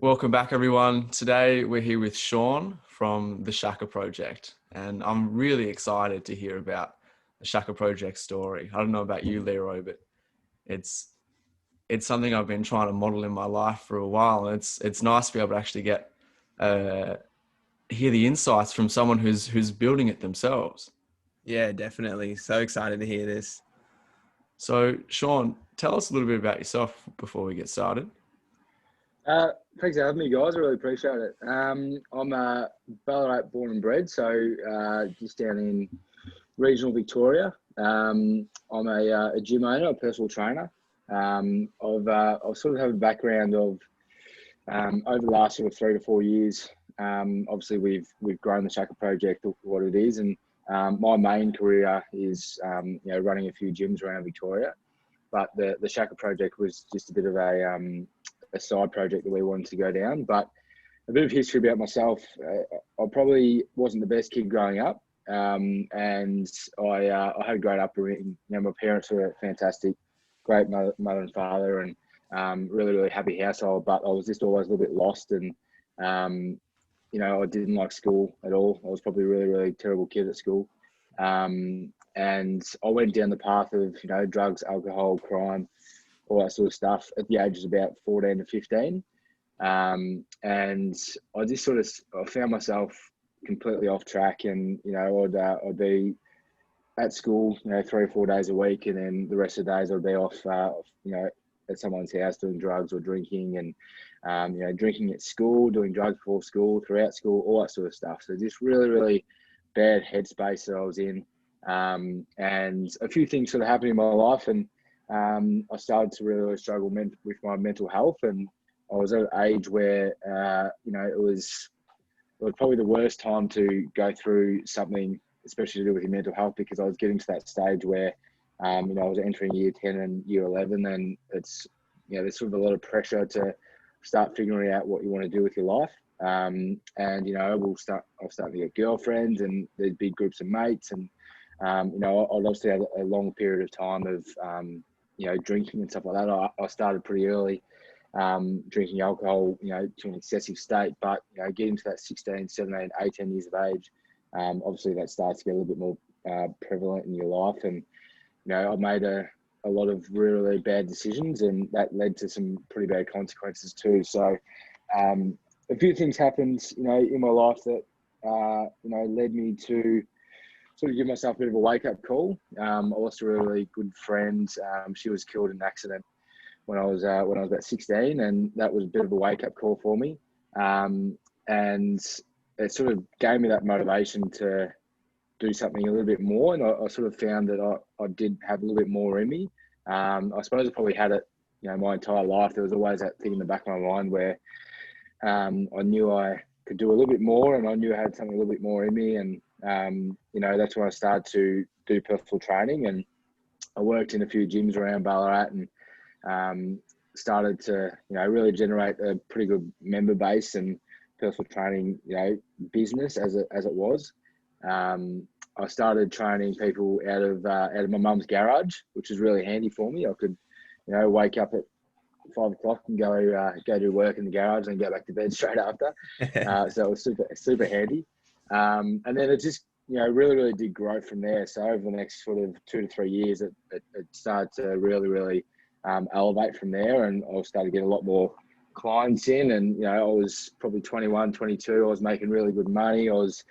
Welcome back, everyone. Today we're here with Sean from the Shaka Project, and I'm really excited to hear about the Shaka Project story. I don't know about you, Leroy, but it's it's something I've been trying to model in my life for a while, and it's nice to be able to actually get uh, hear the insights from someone who's building it themselves. Yeah, definitely. So excited to hear this. So, Sean, tell us a little bit about yourself before we get started. Uh, Thanks for having me, guys. I really appreciate it. I'm Ballarat born and bred, so just down in regional Victoria. I'm a gym owner, a personal trainer. I've sort of have a background of over the last sort of 3 to 4 years. Obviously, we've grown the Shaka Project to what it is, and my main career is running a few gyms around Victoria. But the Shaka Project was just a bit of a side project that we wanted to go down. But a bit of history about myself. I probably wasn't the best kid growing up, and I had a great upbringing. My parents were fantastic, great mother and father, and really happy household. But I was just always a little bit lost, and I didn't like school at all. I was probably a really terrible kid at school, and I went down the path of drugs, alcohol, crime, all that sort of stuff at the ages of about 14 to 15. And I just I found myself completely off track, and I'd be at school 3 or 4 days a week, and then the rest of the days I'd be off at someone's house doing drugs or drinking, and drinking at school, doing drugs before school, throughout school, all that sort of stuff. So just really bad headspace that I was in, and a few things sort of happened in my life, and I started to really struggle with my mental health, and I was at an age where it was probably the worst time to go through something, especially to do with your mental health, because I was getting to that stage where I was entering year 10 and year 11, and it's there's sort of a lot of pressure to start figuring out what you want to do with your life. And I'll start to get girlfriends, and there's big groups of mates, and I'd obviously had a long period of time of drinking and stuff like that. I started pretty early, drinking alcohol, to an excessive state, but getting to that 16, 17, 18 years of age, obviously that starts to get a little bit more prevalent in your life. And I made a lot of really bad decisions, and that led to some pretty bad consequences too. So a few things happened in my life that led me to sort of give myself a bit of a wake-up call. I lost a really good friend. She was killed in an accident when I was about 16, and that was a bit of a wake-up call for me. And it sort of gave me that motivation to do something a little bit more, and I sort of found that I did have a little bit more in me. I suppose I probably had it, my entire life. There was always that thing in the back of my mind where I knew I could do a little bit more, and I knew I had something a little bit more in me. And that's when I started to do personal training, and I worked in a few gyms around Ballarat, and started to really generate a pretty good member base and personal training business as it was. I started training people out of my mum's garage, which was really handy for me. I could wake up at 5 o'clock and go do work in the garage and go back to bed straight after. So it was super handy. And then it just really did grow from there. So over the next sort of 2 to 3 years, it started to really elevate from there, and I started to get a lot more clients in. And I was probably 21, 22. I was making really good money. I was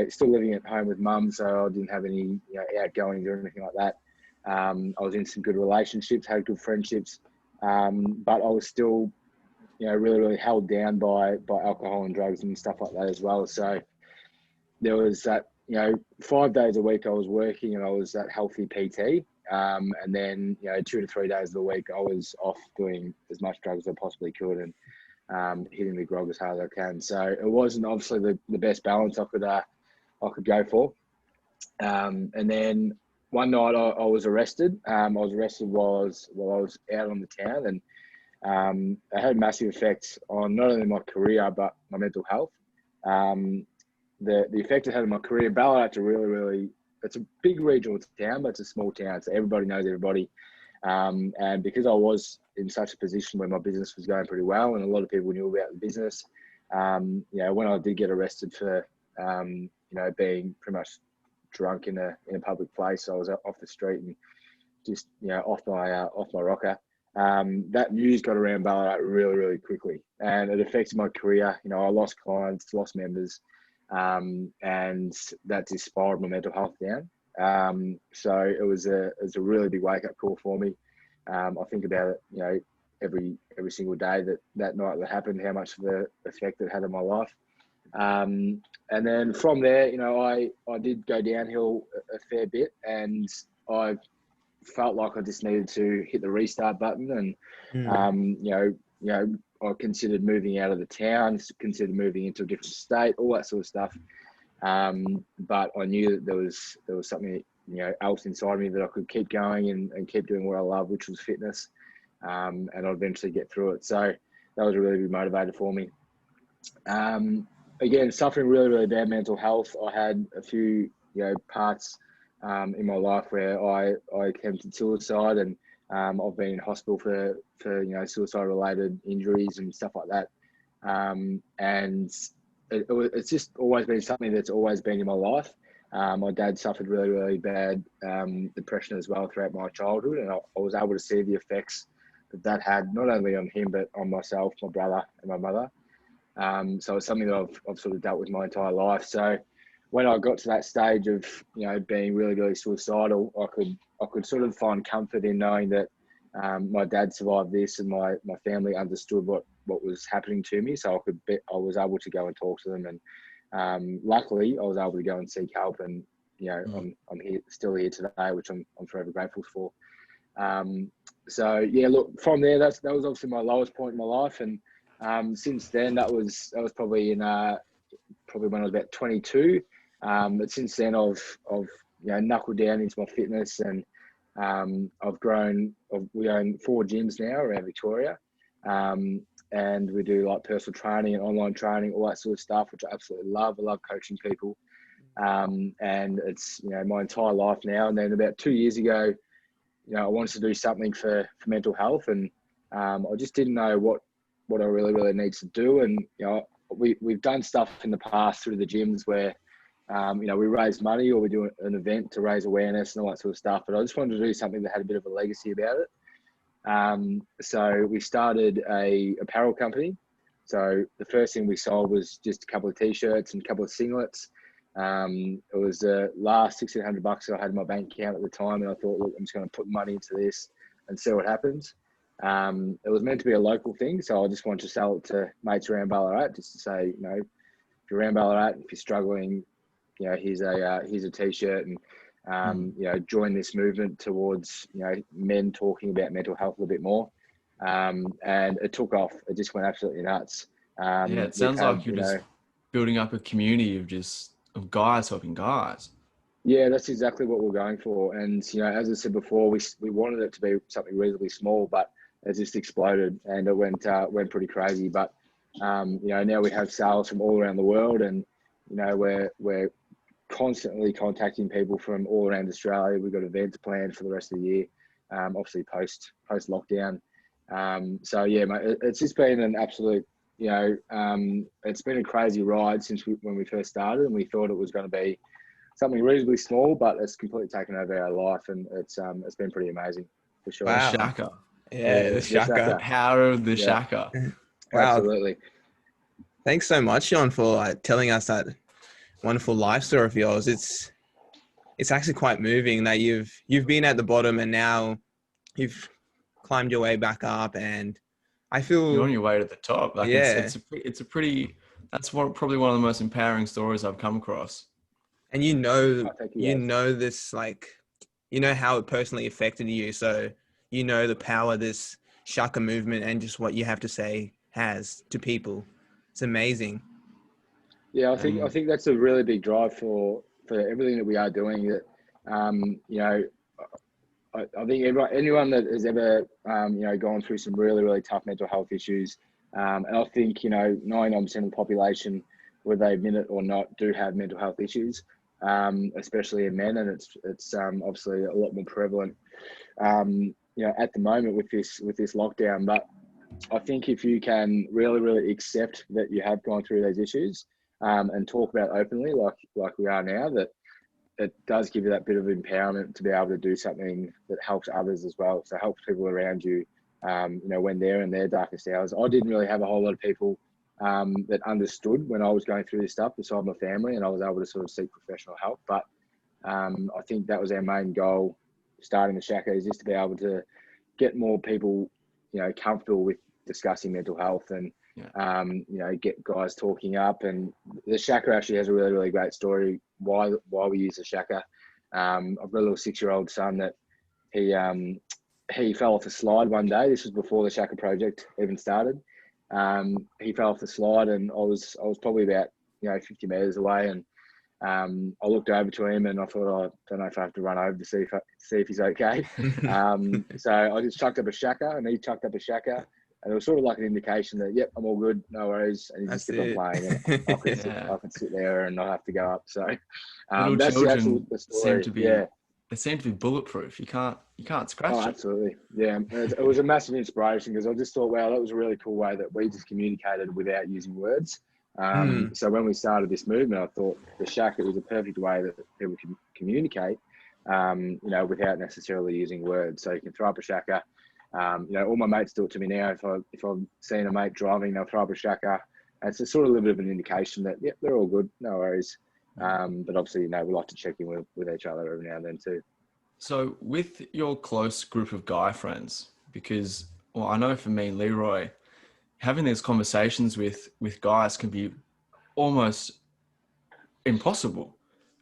still living at home with mum, so I didn't have any outgoings or anything like that. I was in some good relationships, had good friendships, but I was still really held down by alcohol and drugs and stuff like that as well. So there was that 5 days a week I was working, and I was that healthy PT, and then 2 to 3 days of the week I was off doing as much drugs as I possibly could, and hitting the grog as hard as I can. So it wasn't obviously the best balance I could go for. And then one night I was arrested. I was arrested while I was out on the town, and it had massive effects on not only my career but my mental health. The effect it had on my career, Ballarat's really, it's a big regional town, but it's a small town, so everybody knows everybody. And because I was in such a position where my business was going pretty well and a lot of people knew about the business, when I did get arrested for, being pretty much drunk in a public place, I was off the street and just, off my rocker. That news got around Ballarat really, really quickly, and it affected my career. I lost clients, lost members, and that just spiraled my mental health down. So it was a really big wake up call for me. I think about it, every single day that night that happened, how much of an effect it had on my life. And then from there, I did go downhill a fair bit, and I felt like I just needed to hit the restart button. And I considered moving out of the town, considered moving into a different state, all that sort of stuff. But I knew that there was something else inside me that I could keep going and keep doing what I love, which was fitness. And I'd eventually get through it. So that was a really big motivator for me. Again, suffering really, really bad mental health. I had a few parts in my life where I attempted suicide, and I've been in hospital for suicide related injuries and stuff like that. And it's just always been something that's always been in my life. My dad suffered really, really bad depression as well throughout my childhood, and I was able to see the effects that had not only on him but on myself, my brother, and my mother. So it's something that I've sort of dealt with my entire life. So when I got to that stage of being really, really suicidal, I could sort of find comfort in knowing that my dad survived this, and my family understood what was happening to me. So I was able to go and talk to them, and luckily I was able to go and seek help. And I'm still here today, which I'm forever grateful for. So yeah, look, from there, that was obviously my lowest point in my life, and since then that was probably when I was about 22. But since then I've knuckled down into my fitness, and we own 4 gyms now around Victoria, and we do like personal training and online training, all that sort of stuff, which I absolutely love. I love coaching people, and it's my entire life now. And then about 2 years ago, I wanted to do something for mental health, and I just didn't know what I really, really need to do. And we've done stuff in the past through the gyms where we raise money, or we do an event to raise awareness and all that sort of stuff. But I just wanted to do something that had a bit of a legacy about it. So we started a apparel company. So the first thing we sold was just a couple of t-shirts and a couple of singlets. It was the last $1,600 that I had in my bank account at the time, and I thought, look, I'm just going to put money into this and see what happens. It was meant to be a local thing, so I just wanted to sell it to mates around Ballarat, just to say, if you're around Ballarat, if you're struggling, here's a t-shirt, and join this movement towards men talking about mental health a little bit more. And it took off. It just went absolutely nuts. It sounds like you're just building up a community of guys helping guys. Yeah, that's exactly what we're going for. And as I said before, we wanted it to be something reasonably small, but it just exploded, and it went pretty crazy. But now we have sales from all around the world, and we're constantly contacting people from all around Australia. We've got events planned for the rest of the year, obviously post lockdown. So yeah, mate, it's just been an absolute, it's been a crazy ride since when we first started, and we thought it was going to be something reasonably small, but it's completely taken over our life, and it's been pretty amazing for sure. Wow. Shaka. Yeah, the Shaka. The power of the Shaka. Wow. Absolutely. Thanks so much, Sean, for telling us that wonderful life story of yours. It's actually quite moving that you've been at the bottom and now you've climbed your way back up, and I feel you're on your way to the top. Like yeah. it's a pretty, that's probably one of the most empowering stories I've come across. And this, like, how it personally affected you. So the power this Shaka movement and just what you have to say has to people. It's amazing. Yeah, I think that's a really big drive for everything that we are doing. That I think anyone that has ever gone through some really, really tough mental health issues, and I think 99% of the population, whether they admit it or not, do have mental health issues, especially in men, and it's obviously a lot more prevalent. at the moment with this lockdown. But I think if you can really accept that you have gone through those issues, and talk about openly, like we are now, that it does give you that bit of empowerment to be able to do something that helps others as well. So helps people around you, when they're in their darkest hours. I didn't really have a whole lot of people that understood when I was going through this stuff beside my family, and I was able to sort of seek professional help. But I think that was our main goal starting the Shaka, is just to be able to get more people, comfortable with discussing mental health, and get guys talking up. And the Shaka actually has a really great story why we use the Shaka. I've got a little 6-year-old son that he fell off a slide one day. This was before the Shaka Project even started. He fell off the slide, and I was probably about 50 meters away, and I looked over to him, and I thought, I don't know if I have to run over to see if he's okay. So I just chucked up a Shaka, and he chucked up a Shaka, and it was sort of like an indication that, yep, I'm all good, no worries. And he just kept on playing, and I could sit there and not have to go up. So little that's children the story. They seem to be bulletproof. You can't scratch Oh, them. absolutely. Yeah. It was a massive inspiration, because I just thought, wow, that was a really cool way that we just communicated without using words. So when we started this movement, I thought the Shaka was a perfect way that people can communicate, without necessarily using words. So you can throw up a Shaka. All my mates do it to me now. If I'm seeing a mate driving, they'll throw up a Shaka. And it's a sort of a little bit of an indication that, yeah, they're all good, no worries. But obviously, we like to check in with each other every now and then too. So with your close group of guy friends, because, well, I know for me and Leroy, having these conversations with guys can be almost impossible,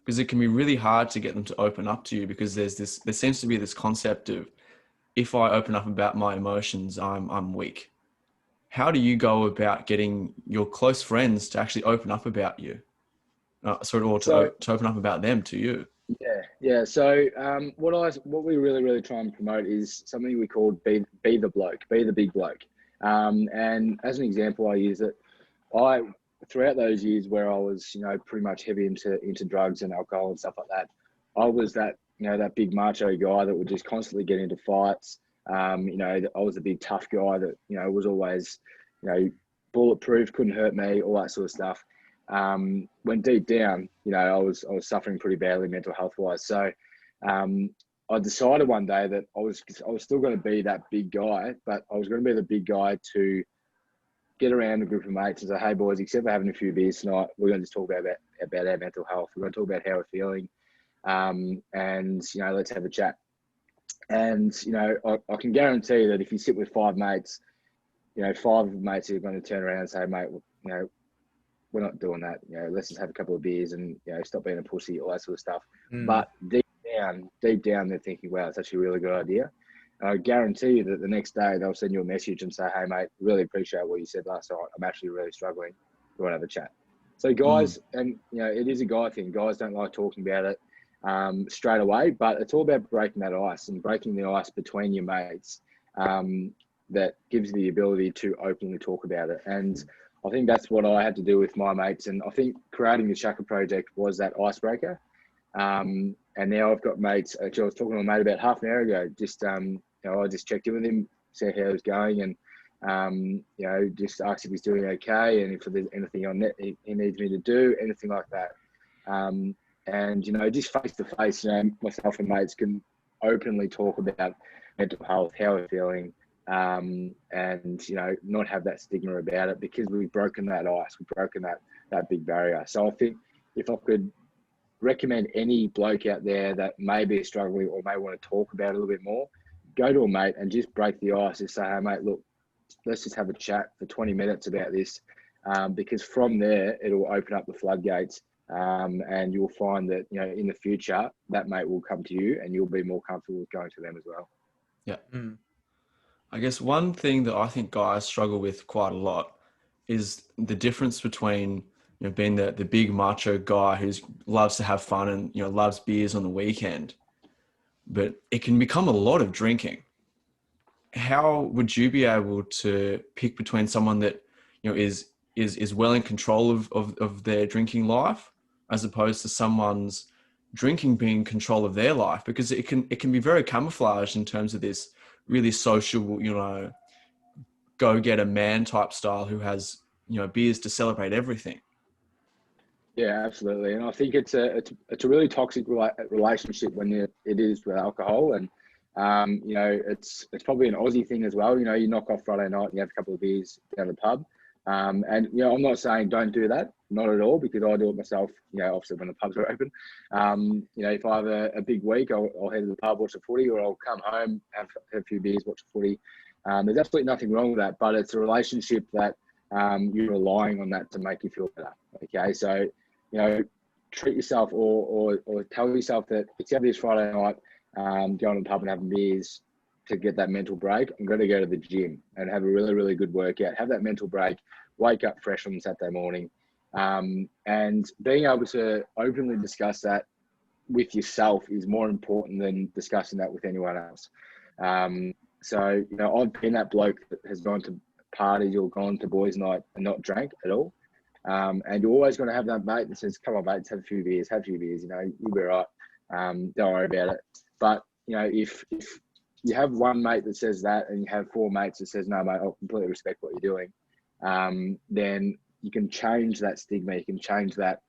because it can be really hard to get them to open up to you, because there seems to be this concept of, if I open up about my emotions, I'm weak. How do you go about getting your close friends to actually open up about you? To open up about them to you? Yeah. So what we really try and promote is something we call be the bloke, be the big bloke. And as an example, I use it. Throughout those years where I was, pretty much heavy into drugs and alcohol and stuff like that, I was that big macho guy that would just constantly get into fights. I was a big tough guy that, was always, bulletproof, couldn't hurt me, all that sort of stuff. When deep down, I was suffering pretty badly mental health wise. So, I decided one day that I was still going to be that big guy, but I was going to be the big guy to get around a group of mates and say, hey boys, except for having a few beers tonight, we're going to just talk about our mental health. We're going to talk about how we're feeling. And, let's have a chat. And, I can guarantee that if you sit with 5 mates, 5 of the mates are going to turn around and say, mate, we're not doing that. Let's just have a couple of beers and, stop being a pussy, all that sort of stuff. But deep down, they're thinking, wow, it's actually a really good idea. And I guarantee you that the next day they'll send you a message and say, hey, mate, really appreciate what you said last night. I'm actually really struggling. We want to have a chat. So guys, and, it is a guy thing. Guys don't like talking about it straight away, but it's all about breaking that ice and breaking the ice between your mates that gives you the ability to openly talk about it. And I think that's what I had to do with my mates. And I think creating the Shaka Project was that icebreaker. And now I've got mates. Actually, I was talking to my mate about half an hour ago. Just, I just checked in with him, see how he was going, and, just asked if he's doing okay, and if there's anything he needs me to do, anything like that. And, just face to face, myself and mates can openly talk about mental health, how we're feeling, and, not have that stigma about it, because we've broken that ice, we've broken that big barrier. So I think if I could recommend any bloke out there that may be struggling or may want to talk about it a little bit more, go to a mate and just break the ice and say, hey mate, look, let's just have a chat for 20 minutes about this. Because from there, it'll open up the floodgates. And you'll find that, in the future, that mate will come to you and you'll be more comfortable with going to them as well. Yeah. I guess one thing that I think guys struggle with quite a lot is the difference between, being the big macho guy who loves to have fun and, loves beers on the weekend, but it can become a lot of drinking. How would you be able to pick between someone that, is well in control of their drinking life, as opposed to someone's drinking being in control of their life? Because it can be very camouflaged in terms of this really social, go get a man type style who has, beers to celebrate everything. Yeah, absolutely. And I think it's a really toxic relationship when it is with alcohol. And it's probably an Aussie thing as well. You knock off Friday night and you have a couple of beers down the pub. And I'm not saying don't do that, not at all, because I do it myself. Obviously when the pubs are open. If I have a big week, I'll head to the pub, watch the footy, or I'll come home, have a few beers, watch the footy. There's absolutely nothing wrong with that, but it's a relationship that you're relying on that to make you feel better. Okay, so treat yourself or tell yourself that it's this Friday night, going to the pub and having beers to get that mental break. I'm going to go to the gym and have a really, really good workout, have that mental break, wake up fresh on Saturday morning. And being able to openly discuss that with yourself is more important than discussing that with anyone else. So, I've been that bloke that has gone to parties or gone to boys' night and not drank at all. And you're always going to have that mate that says, come on, mate, let's have a few beers, you'll be right. Don't worry about it. But, if you have one mate that says that and you have four mates that says, no, mate, I completely respect what you're doing, then you can change that stigma. You can change that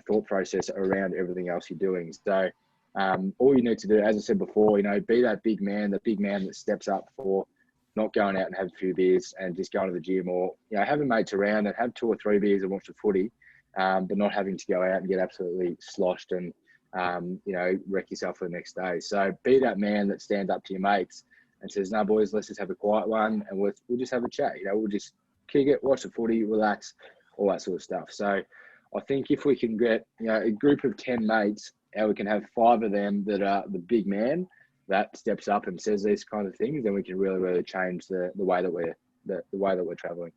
thought process around everything else you're doing. So all you need to do, as I said before, be that big man that steps up for not going out and have a few beers and just going to the gym, or, having mates around and have 2 or 3 beers and watch the footy, but not having to go out and get absolutely sloshed and, wreck yourself for the next day. So be that man that stands up to your mates and says, no, boys, let's just have a quiet one and we'll just have a chat. We'll just kick it, watch the footy, relax, all that sort of stuff. So I think if we can get, a group of 10 mates, and we can have 5 of them that are the big man that steps up and says these kind of things, then we can really, really change the way that we're traveling.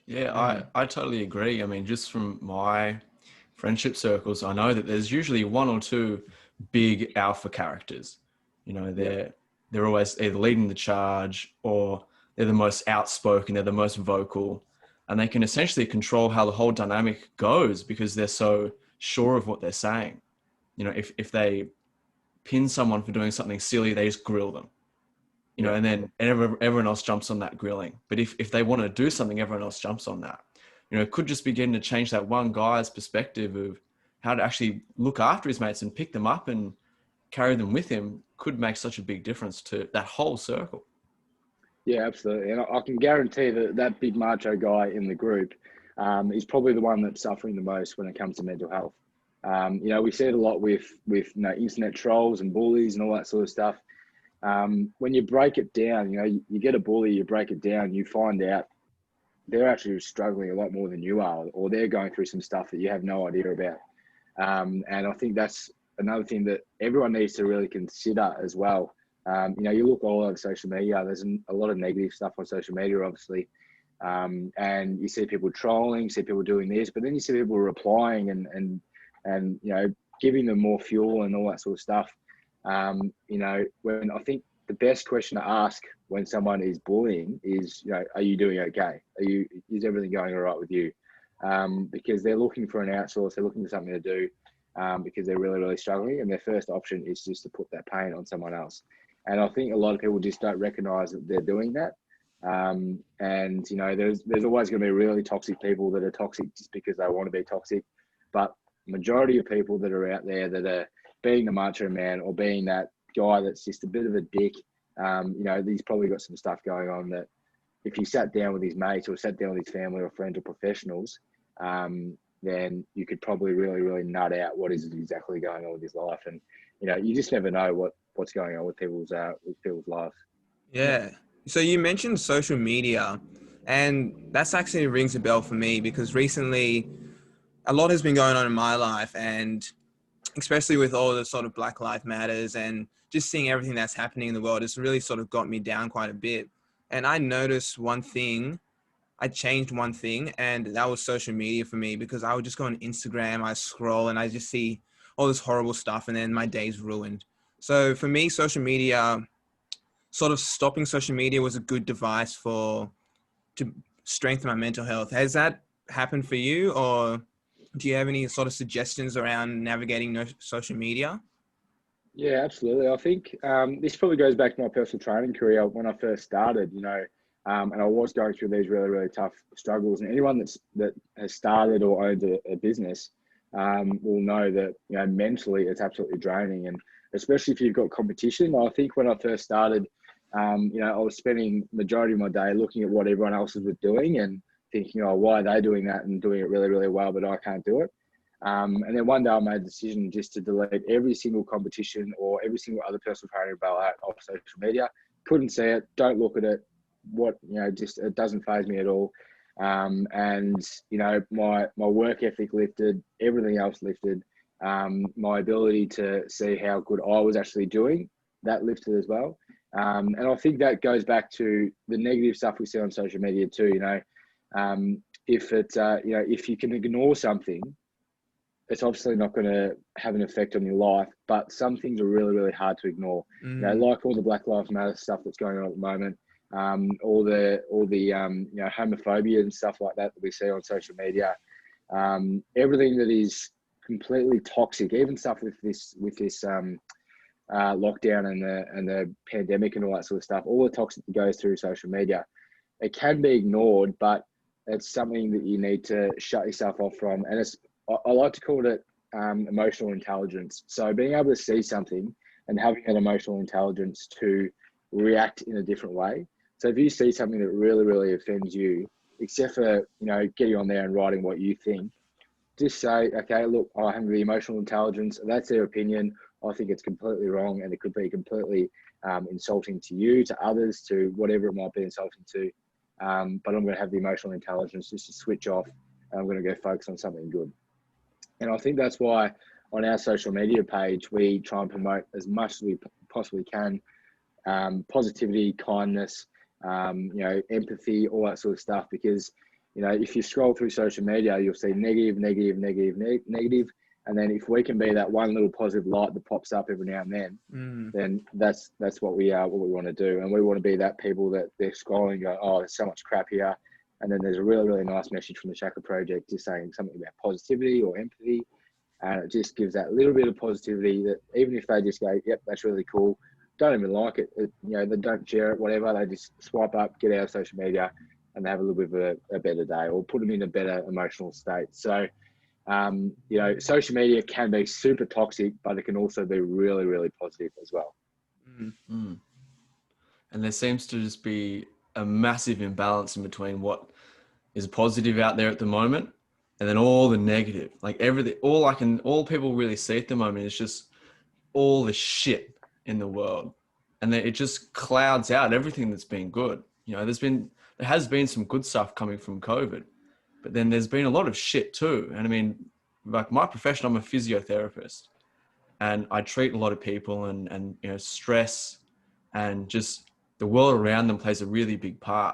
Yeah, I totally agree. I mean, just from my friendship circles, I know that there's usually 1 or 2 big alpha characters. They're always either leading the charge, or they're the most outspoken, they're the most vocal, and they can essentially control how the whole dynamic goes because they're so sure of what they're saying. If they pin someone for doing something silly, they just grill them. And then everyone else jumps on that grilling. But if they want to do something, everyone else jumps on that. It could just begin to change that one guy's perspective of how to actually look after his mates and pick them up and carry them with him. Could make such a big difference to that whole circle. Yeah, absolutely. And I can guarantee that big macho guy in the group is probably the one that's suffering the most when it comes to mental health. We see it a lot with internet trolls and bullies and all that sort of stuff. When you break it down, you get a bully, you break it down, you find out they're actually struggling a lot more than you are, or they're going through some stuff that you have no idea about. And I think that's another thing that everyone needs to really consider as well. You look all over social media, there's a lot of negative stuff on social media, obviously. And you see people trolling, you see people doing this, but then you see people replying and giving them more fuel and all that sort of stuff. When I think the best question to ask when someone is bullying is, are you doing okay? Is everything going all right with you? Because they're looking for an outsource, they're looking for something to do, because they're really, really struggling. And their first option is just to put that pain on someone else. And I think a lot of people just don't recognize that they're doing that. There's always going to be really toxic people that are toxic just because they want to be toxic. But majority of people that are out there that are being the macho man or being that guy that's just a bit of a dick, he's probably got some stuff going on that if he sat down with his mates or sat down with his family or friends or professionals, then you could probably really, really nut out what is exactly going on with his life. And, you just never know what's going on with people's lives. Yeah. So you mentioned social media, and that's actually rings a bell for me because recently a lot has been going on in my life, and especially with all the sort of Black Lives Matters and just seeing everything that's happening in the world, it's really sort of got me down quite a bit. And I noticed I changed one thing, and that was social media for me, because I would just go on Instagram, I scroll and I just see all this horrible stuff, and then my day's ruined. So for me, social media, sort of stopping social media was a good device to strengthen my mental health. Has that happened for you, or do you have any sort of suggestions around navigating social media? Yeah, absolutely. I think this probably goes back to my personal training career when I first started, and I was going through these really, really tough struggles. And anyone that has started or owned a business will know that, mentally it's absolutely draining. And especially if you've got competition. I think when I first started, I was spending majority of my day looking at what everyone else was doing and thinking, oh, why are they doing that and doing it really, really well, but I can't do it. And then one day I made a decision just to delete every single competition or every single other personal training about off social media. Couldn't see it, don't look at it. Just it doesn't faze me at all. My work ethic lifted, everything else lifted. My ability to see how good I was actually doing, that lifted as well. And I think that goes back to the negative stuff we see on social media too. If you can ignore something, it's obviously not going to have an effect on your life, but some things are really, really hard to ignore. Like all the Black Lives Matter stuff that's going on at the moment, all the homophobia and stuff like that we see on social media, everything that is completely toxic, even stuff with this lockdown and the pandemic and all that sort of stuff, all the toxic that goes through social media, it can be ignored, but it's something that you need to shut yourself off from. And I like to call it emotional intelligence. So being able to see something and having an emotional intelligence to react in a different way. So if you see something that really, really offends you, except for, getting on there and writing what you think, just say, okay, look, I have the emotional intelligence. That's their opinion. I think it's completely wrong, and it could be completely insulting to you, to others, to whatever it might be insulting to. But I'm going to have the emotional intelligence just to switch off, and I'm going to go focus on something good. And I think that's why on our social media page, we try and promote as much as we possibly can, positivity, kindness, empathy, all that sort of stuff. Because, if you scroll through social media, you'll see negative. And then if we can be that one little positive light that pops up every now and then that's what we want to do. And we want to be that people that they're scrolling and go, oh, there's so much crap here. And then there's a really, really nice message from the Shaka Project just saying something about positivity or empathy. And it just gives that little bit of positivity that even if they just go, yep, that's really cool, don't even like it, they don't share it, whatever, they just swipe up, get out of social media, and they have a little bit of a better day or put them in a better emotional state. So, social media can be super toxic, but it can also be really, really positive as well. And there seems to just be a massive imbalance in between what is positive out there at the moment and then all the negative. Like everything, all people really see at the moment is just all the shit in the world. And then it just clouds out everything that's been good. There has been some good stuff coming from COVID, but then there's been a lot of shit too. And I mean, like my profession, I'm a physiotherapist, and I treat a lot of people, and stress and just the world around them plays a really big part.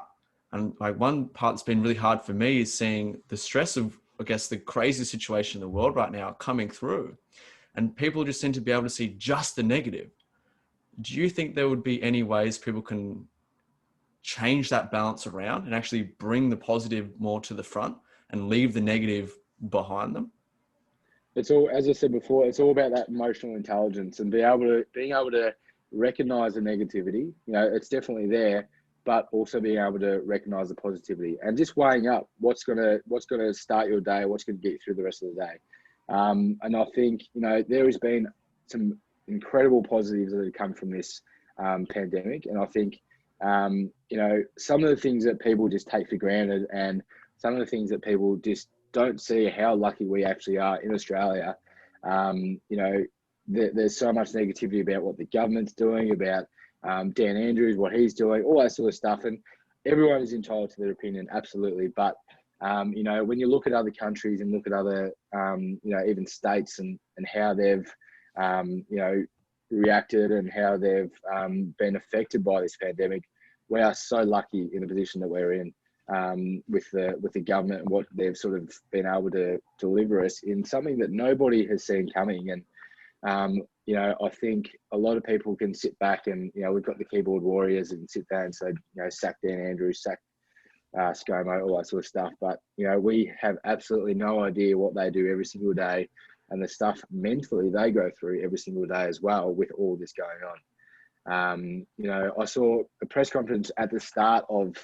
And like one part that's been really hard for me is seeing the stress of, I guess, the crazy situation in the world right now coming through, and people just seem to be able to see just the negative. Do you think there would be any ways people can change that balance around and actually bring the positive more to the front and leave the negative behind them? It's all, as I said before, it's all about that emotional intelligence and being able to recognize the negativity. It's definitely there, but also being able to recognize the positivity and just weighing up what's gonna start your day, what's gonna get you through the rest of the day. And I think there has been some incredible positives that have come from this pandemic, and I think some of the things that people just take for granted, and some of the things that people just don't see how lucky we actually are in Australia. There's so much negativity about what the government's doing, about Dan Andrews, what he's doing, all that sort of stuff. And everyone is entitled to their opinion, absolutely. But, when you look at other countries and look at other, even states and how they've, reacted and how they've been affected by this pandemic, we are so lucky in the position that we're in. With the government and what they've sort of been able to deliver us in something that nobody has seen coming. And, I think a lot of people can sit back and, we've got the keyboard warriors and sit there and say, sack Dan Andrews, sack ScoMo, all that sort of stuff. But, we have absolutely no idea what they do every single day and the stuff mentally they go through every single day as well with all this going on. You know, I saw a press conference at the start of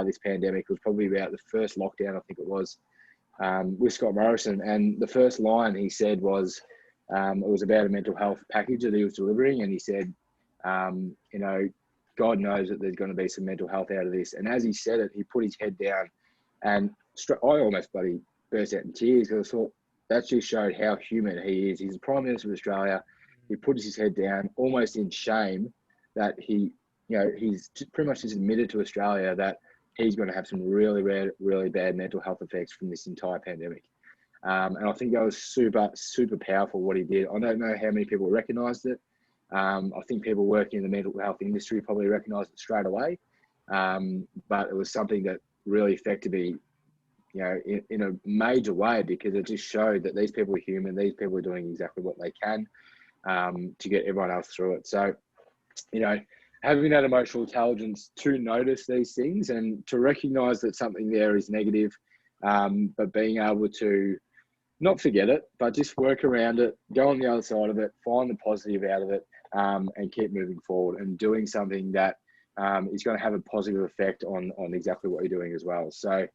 this pandemic. It was probably about the first lockdown, I think it was, with Scott Morrison. And the first line he said was, it was about a mental health package that he was delivering. And he said, you know, God knows that there's going to be some mental health out of this. And as he said it, he put his head down, and I almost bloody burst out in tears, because I thought that just showed how human he is. He's the Prime Minister of Australia. He puts his head down almost in shame that he, you know, he's pretty much just admitted to Australia that he's going to have some really bad mental health effects from this entire pandemic. And I think that was super powerful what he did. I don't know how many people recognised it. I think people working in the mental health industry probably recognised it straight away. But it was something that really affected me, you know, in a major way, because it just showed that these people are human. These people are doing exactly what they can to get everyone else through it. So, you know, having that emotional intelligence to notice these things and to recognise that something there is negative, but being able to not forget it, but just work around it, go on the other side of it, find the positive out of it, and keep moving forward and doing something that is going to have a positive effect on exactly what you're doing as well. So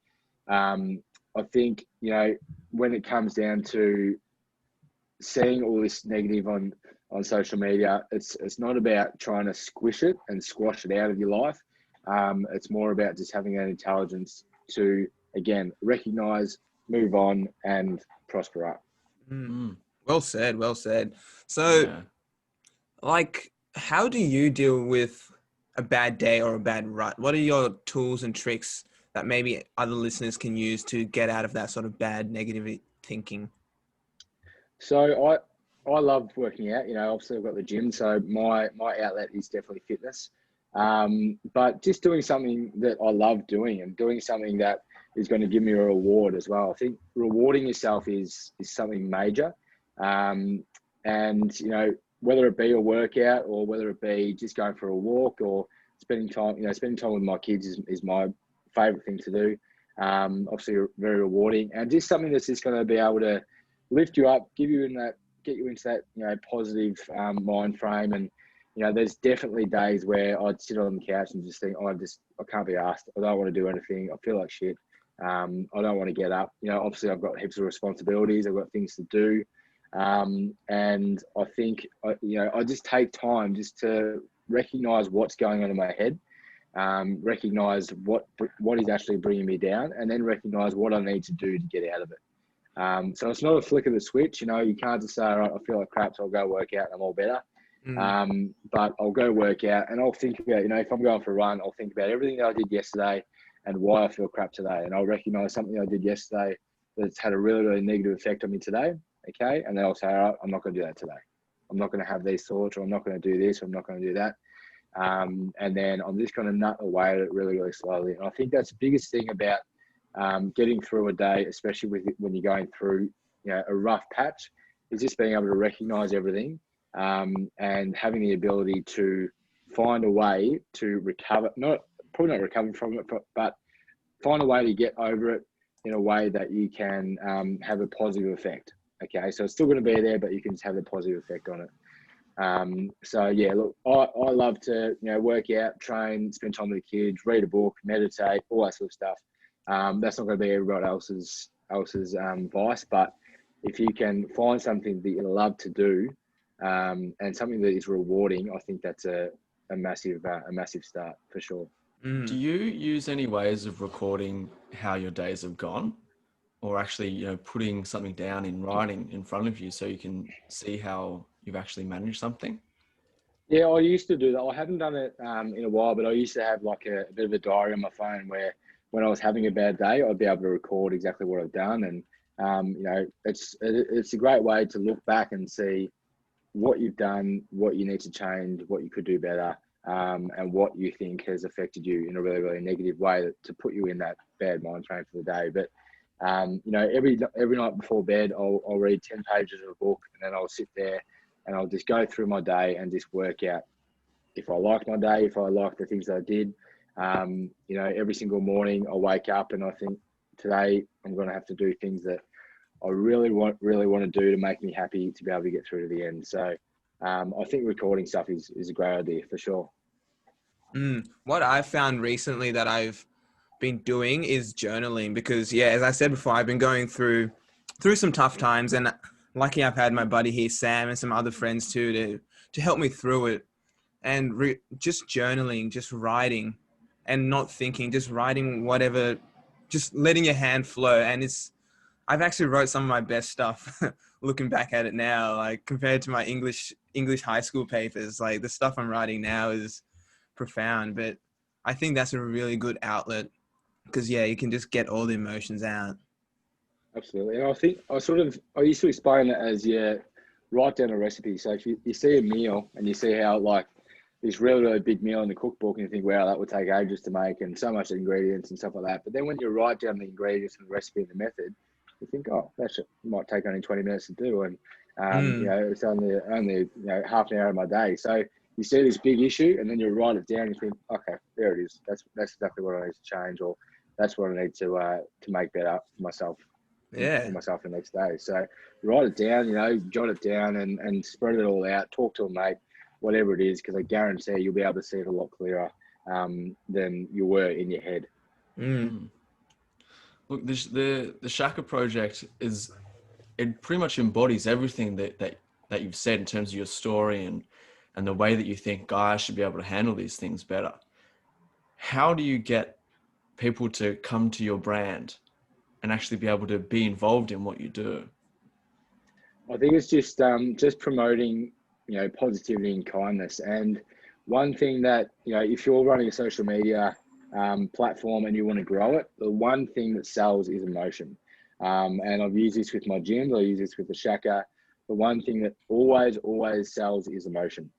I think, you know, when it comes down to seeing all this negative on social media, it's not about trying to squish it and squash it out of your life. It's more about just having that intelligence to, again, recognize, move on, and prosper up. Well said, well said. So, Yeah. like, how do you deal with a bad day or a bad rut? What are your tools and tricks that maybe other listeners can use to get out of that sort of bad, negative thinking? So I love working out. You know, obviously I've got the gym, so my outlet is definitely fitness. But just doing something that I love doing, and doing something that is going to give me a reward as well. I think rewarding yourself is something major. And, you know, whether it be a workout or whether it be just going for a walk or spending time with my kids is my favorite thing to do. Obviously very rewarding, and just something that's just going to be able to lift you up, get you into that, you know, positive mind frame. And, you know, there's definitely days where I'd sit on the couch and just think, I can't be asked. I don't want to do anything. I feel like shit. I don't want to get up. You know, obviously I've got heaps of responsibilities. I've got things to do. And I think, you know, I just take time just to recognize what's going on in my head, recognize what is actually bringing me down, and then recognize what I need to do to get out of it. So it's not a flick of the switch. You know, you can't just say, all right, I feel like crap, so I'll go work out and I'm all better. But I'll go work out, and I'll think about, you know, if I'm going for a run, I'll think about everything that I did yesterday and why I feel crap today. And I'll recognize something I did yesterday that's had a really negative effect on me today. Okay. And then I'll say, all right, I'm not going to do that today. I'm not going to have these thoughts, or I'm not going to do this, or I'm not going to do that. And then I'm just going to nut away at it really slowly. And I think that's the biggest thing about getting through a day, especially when you're going through, you know, a rough patch, is just being able to recognize everything, and having the ability to find a way to recover, probably not recover from it, but find a way to get over it in a way that you can have a positive effect. Okay, so it's still going to be there, but you can just have a positive effect on it. So yeah, look, I love to, you know, work out, train, spend time with the kids, read a book, meditate, all that sort of stuff. That's not going to be everybody else's vice, but if you can find something that you love to do, and something that is rewarding, I think that's a massive start for sure. Do you use any ways of recording how your days have gone, or actually, you know, putting something down in writing in front of you so you can see how you've actually managed something? Yeah, I used to do that. I haven't done it in a while, but I used to have like a bit of a diary on my phone where when I was having a bad day, I'd be able to record exactly what I've done. And, you know, it's a great way to look back and see what you've done, what you need to change, what you could do better, and what you think has affected you in a really negative way to put you in that bad mind frame for the day. But, you know, every night before bed, I'll read 10 pages of a book, and then I'll sit there and I'll just go through my day and just work out if I liked my day, if I liked the things that I did. You know, every single morning I wake up and I think, today I'm going to have to do things that I really want to do to make me happy to be able to get through to the end. So I think recording stuff is a great idea for sure. What I've found recently that I've been doing is journaling, because as I said before, I've been going through some tough times, and lucky I've had my buddy here, Sam, and some other friends too to help me through it. And just journaling, just writing and not thinking, just writing whatever, just letting your hand flow. And I've actually wrote some of my best stuff looking back at it now, like compared to my English high school papers. Like the stuff I'm writing now is profound, but I think that's a really good outlet, because you can just get all the emotions out. Absolutely. And I think I used to explain it as, write down a recipe. So if you see a meal and you see how like this really, really big meal in the cookbook and you think, wow, that would take ages to make and so much ingredients and stuff like that. But then when you write down the ingredients and the recipe and the method, you think, oh, might take only 20 minutes to do. And, it's only half an hour of my day. So you see this big issue and then you write it down and you think, okay, there it is. That's exactly what I need to change, or that's what I need to make better for myself. For myself the next day. So write it down, jot it down and spread it all out. Talk to a mate, whatever it is, because I guarantee you'll be able to see it a lot clearer than you were in your head. Look, the Shaka Project it pretty much embodies everything that you've said in terms of your story and the way that you think guys should be able to handle these things better. How do you get people to come to your brand and actually be able to be involved in what you do? I think it's just promoting, positivity and kindness. And one thing that, if you're running a social media platform and you want to grow it, the one thing that sells is emotion. And I've used this with my gyms, I use this with the Shaka. The one thing that always sells is emotion.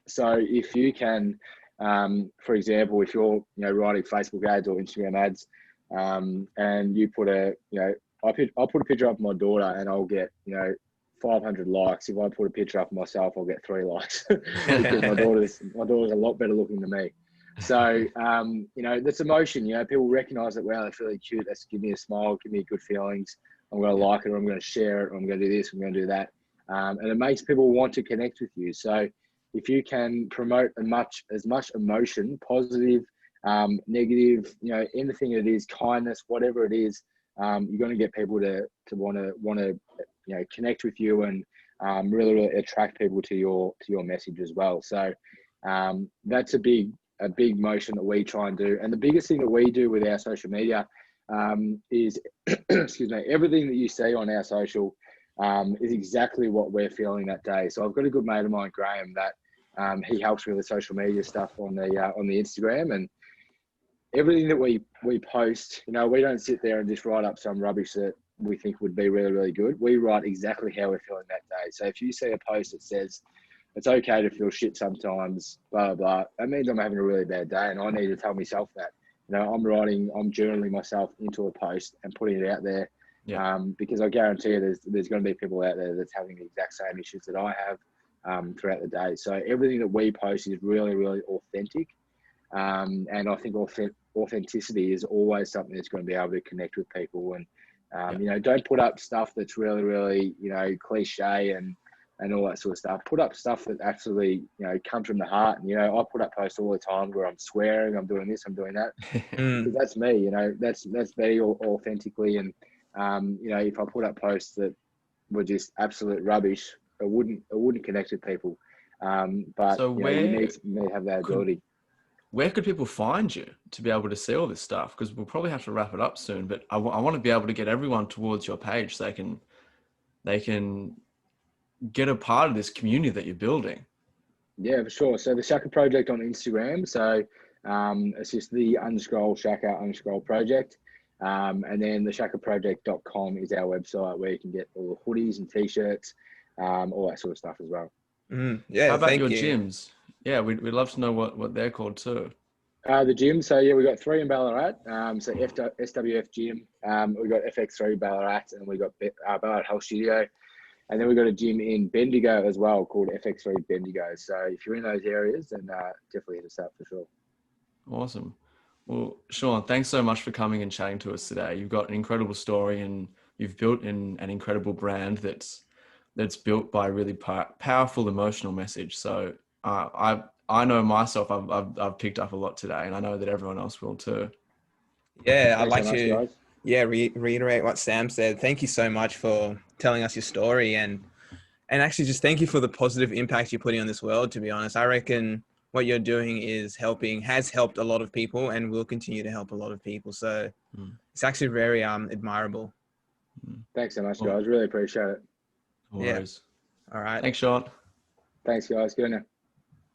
So if you can, for example, if you're, writing Facebook ads or Instagram ads, and you put I'll put a picture up of my daughter and I'll get, 500 likes. If I put a picture up of myself, I'll get 3 likes because my daughter's a lot better looking than me. So, that's emotion. People recognize that, wow, that's really cute. That's give me a smile, give me good feelings. I'm going to like it, or I'm going to share it, or I'm going to do this, I'm going to do that. And it makes people want to connect with you. So if you can promote as much emotion, positive, negative, anything it is, kindness, whatever it is, you're going to get people to want to connect with you and really attract people to your message as well. So that's a big motion that we try and do. And the biggest thing that we do with our social media is excuse me, everything that you see on our social is exactly what we're feeling that day. So I've got a good mate of mine, Graham, that he helps with the social media stuff on the Instagram, and everything that we post, we don't sit there and just write up some rubbish that we think would be really, really good. We write exactly how we're feeling that day. So if you see a post that says it's okay to feel shit sometimes, blah, blah, blah, that means I'm having a really bad day and I need to tell myself that. I'm journaling myself into a post and putting it out there, because I guarantee you there's going to be people out there that's having the exact same issues that I have throughout the day. So everything that we post is really, really authentic. And I think authenticity is always something that's going to be able to connect with people. And, don't put up stuff that's really, really, cliche and all that sort of stuff. Put up stuff that actually, comes from the heart. And, I put up posts all the time where I'm swearing, I'm doing this, I'm doing that. Because that's me, that's me authentically. And, if I put up posts that were just absolute rubbish, it wouldn't connect with people. But so you need to have that ability. Where could people find you to be able to see all this stuff? Because we'll probably have to wrap it up soon, but I want to be able to get everyone towards your page so they can get a part of this community that you're building. Yeah, for sure. So the Shaka Project on Instagram. So it's just the _Shaka _project. And then the shakaproject.com is our website where you can get all the hoodies and t-shirts, all that sort of stuff as well. How about your gyms? Yeah, we'd love to know what they're called too. The gym. So yeah, we got 3 in Ballarat. So SWF gym. We got FX3 Ballarat, and we got Ballarat Health Studio, and then we got a gym in Bendigo as well called FX3 Bendigo. So if you're in those areas, then definitely hit us up for sure. Awesome. Well, Sean, thanks so much for coming and chatting to us today. You've got an incredible story and you've built an incredible brand that's built by a really powerful emotional message. So I know myself, I've picked up a lot today, and I know that everyone else will too. Yeah, I'd Thanks so like much, to guys. reiterate what Sam said. Thank you so much for telling us your story, and actually just thank you for the positive impact you're putting on this world. To be honest, I reckon what you're doing has helped a lot of people and will continue to help a lot of people. So it's actually very admirable. Thanks so much, Well, guys. Really appreciate it. no Yeah. worries. All right. Thanks, Sean. Thanks, guys. Good on you.